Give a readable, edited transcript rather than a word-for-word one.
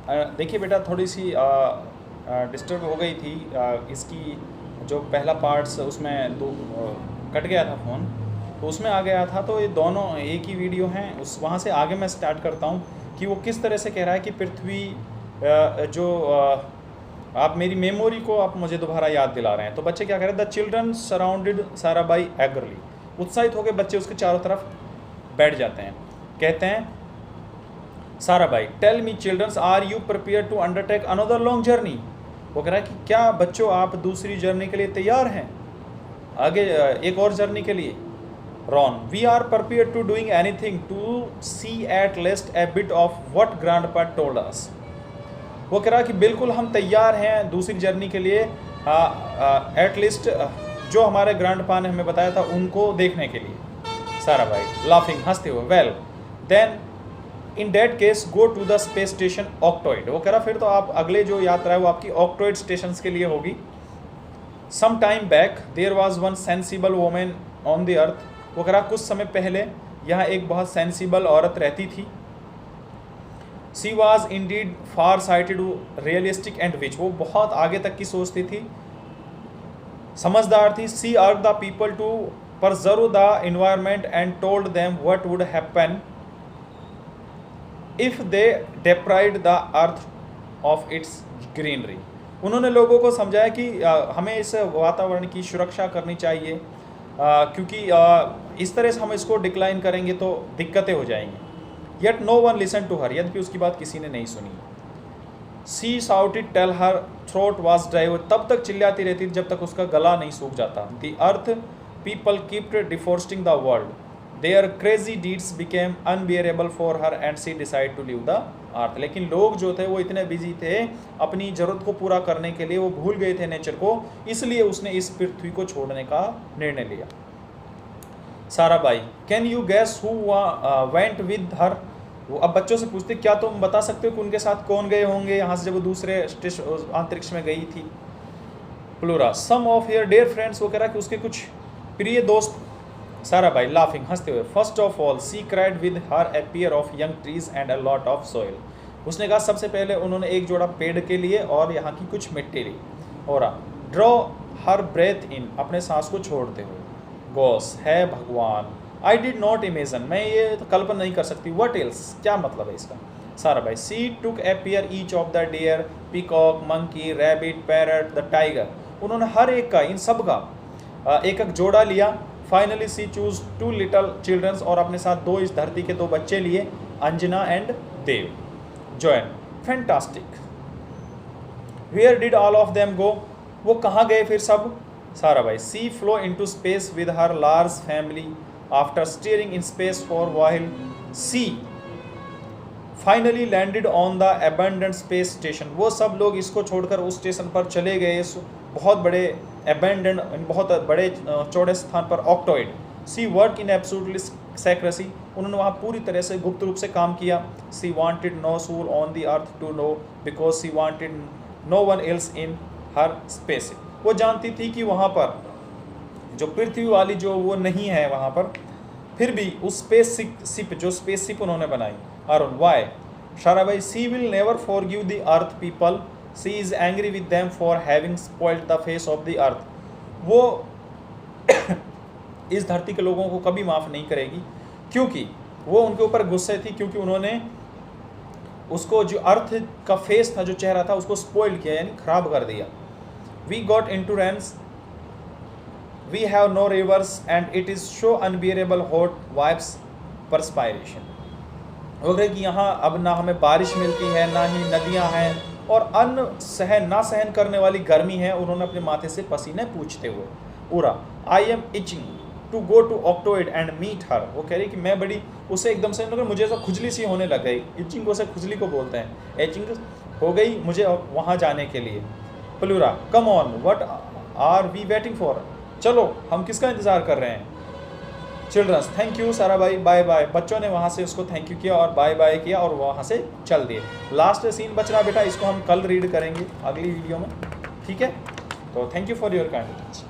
देखिए बेटा, थोड़ी सी डिस्टर्ब हो गई थी। इसकी जो पहला पार्ट्स उसमें दो कट गया था फ़ोन, तो उसमें आ गया था। तो ये दोनों एक ही वीडियो हैं। उस वहाँ से आगे मैं स्टार्ट करता हूँ कि वो किस तरह से कह रहा है कि पृथ्वी आप मेरी मेमोरी को आप मुझे दोबारा याद दिला रहे हैं। तो बच्चे क्या कह रहे हैं, the children surrounded Sarabhai eagerly. उत्साहित होकर बच्चे उसके चारों तरफ बैठ जाते हैं। कहते हैं, Sarabai, tell me childrens, are you prepare to undertake another long journey. वो कह रहा है कि क्या बच्चों आप दूसरी जर्नी के लिए तैयार हैं, आगे एक और जर्नी के लिए। Ron, we are prepare to doing anything to see at least a bit of what grandpa told us. वो कह रहा है कि बिल्कुल हम तैयार हैं दूसरी जर्नी के लिए, एटलीस्ट जो हमारे ग्रैंडपा ने हमें बताया था उनको देखने के लिए। साराबाई लाफिंग, हंसते हुए, well then in that case go to the space station Octoid. वो कह रहा फिर तो आप अगले जो यात्रा है वो आपकी ऑक्टोइड स्टेशन के लिए होगी। Some time back there was one sensible women on the earth. वो कह रहा कुछ समय पहले यहाँ एक बहुत सेंसिबल औरत रहती थी। She was indeed far sighted, realistic and witch. वो बहुत आगे तक की सोचती थी, समझदार थी। She urge the people to preserve the environment and told them what would happen if they deprived the earth of its greenery। उन्होंने लोगों को समझाया कि हमें इस वातावरण की सुरक्षा करनी चाहिए, क्योंकि इस तरह से हम इसको डिक्लाइन करेंगे तो दिक्कतें हो जाएंगी। Yet no one listen to her, यद्यपि उसकी बात किसी ने नहीं सुनी। She shouted till her throat was dry. तब तक चिल्लाती रहती जब तक उसका गला नहीं सूख जाता। The earth people kept deforesting the world, their crazy deeds became unbearable for her and she decide to leave the earth. लेकिन लोग जो थे वो इतने बिजी थे अपनी ज़रूरत को पूरा करने के लिए, वो भूल गए थे नेचर को, इसलिए उसने इस पृथ्वी को छोड़ने का निर्णय लिया। Sarabhai, can you gas who went with her. वो अब बच्चों से पूछते, क्या तुम बता सकते हो कि उनके साथ कौन गए होंगे यहाँ से जब वो दूसरे अंतरिक्ष में गई थी। Plura, some of here dear friends. वो कह रहा कि उसके कुछ प्रिय दोस्त। साराबाई लाफिंग, हंसते हुए, first of all she cried with her a pair of young trees and a lot of soil. उसने कहा सबसे पहले उन्होंने एक जोड़ा पेड़ के लिए और यहाँ की कुछ मिट्टी ली। और ड्रॉ हर ब्रेथ इन, अपने सांस को छोड़ते हुए। गॉस, है भगवान। आई डिड नॉट इमेजन, मैं ये तो कल्पना नहीं कर सकती। व्हाट एल्स, क्या मतलब है इसका। Sarabai, she took a pair each of the deer, peacock, monkey, rabbit, parrot, the tiger. उन्होंने हर एक का, इन सब का एक एक जोड़ा लिया। फाइनली सी चूज 2 लिटल चिल्ड्रंस, और अपने साथ 2 इस धरती के 2 बच्चे लिए, Anjana and Dev. Joyan, fantastic. Where did all of them go. वो कहाँ गए फिर सब। Sarabai, she flew into space with her large family after steering in space for while. She finally landed on the abandoned space station. वो सब लोग इसको छोड़कर उस स्टेशन पर चले गए, इस बहुत बड़े अबैंडन्ड, बहुत बड़े चौड़े स्थान पर, ऑक्टोइड। सी वर्क इन एब्सोल्युटली सेक्रेसी। उन्होंने वहाँ पूरी तरह से गुप्त रूप से काम किया। She wanted no soul on the earth to know, because she wanted no one else in her space. वो जानती थी कि वहाँ पर जो पृथ्वी वाली जो वो नहीं है वहाँ पर, फिर भी उस स्पेस शिप जो स्पेस शिप उन्होंने बनाई। Arun, Y. Sarabai, she will never forgive the earth people, she is angry with them for having spoiled the face of the earth. वो इस धरती के लोगों को कभी माफ़ नहीं करेगी, क्योंकि वो उनके ऊपर गुस्से थी, क्योंकि उन्होंने उसको जो अर्थ का फेस था, जो चेहरा था, उसको स्पॉइल किया, यानी खराब कर दिया। We got into rains, we have no rivers and it is so unbearable hot vibes perspiration. वो कहे कि यहाँ अब ना हमें बारिश मिलती है, ना ही नदियाँ हैं, और ना सहन करने वाली गर्मी है। उन्होंने अपने माथे से पसीने पूछते हुए। Ura, I am itching to go to Octoid and meet her. वो कह रही कि मैं बड़ी, उसे एकदम से मुझे ऐसा खुजली सी होने लग गई। इचिंग उसे खुजली को बोलते हैं, एचिंग हो गई मुझे वहाँ जाने के लिए। Plura, come on, what are we waiting for. चलो हम किसका इंतज़ार कर रहे हैं। Childrens, thank you Sarabai, bye bye. बच्चों ने वहाँ से उसको थैंक यू किया और बाय बाय किया और वहाँ से चल दिए। लास्ट सीन बच रहा बेटा, इसको हम कल रीड करेंगे अगली वीडियो में, ठीक है। तो thank you for your kind attention.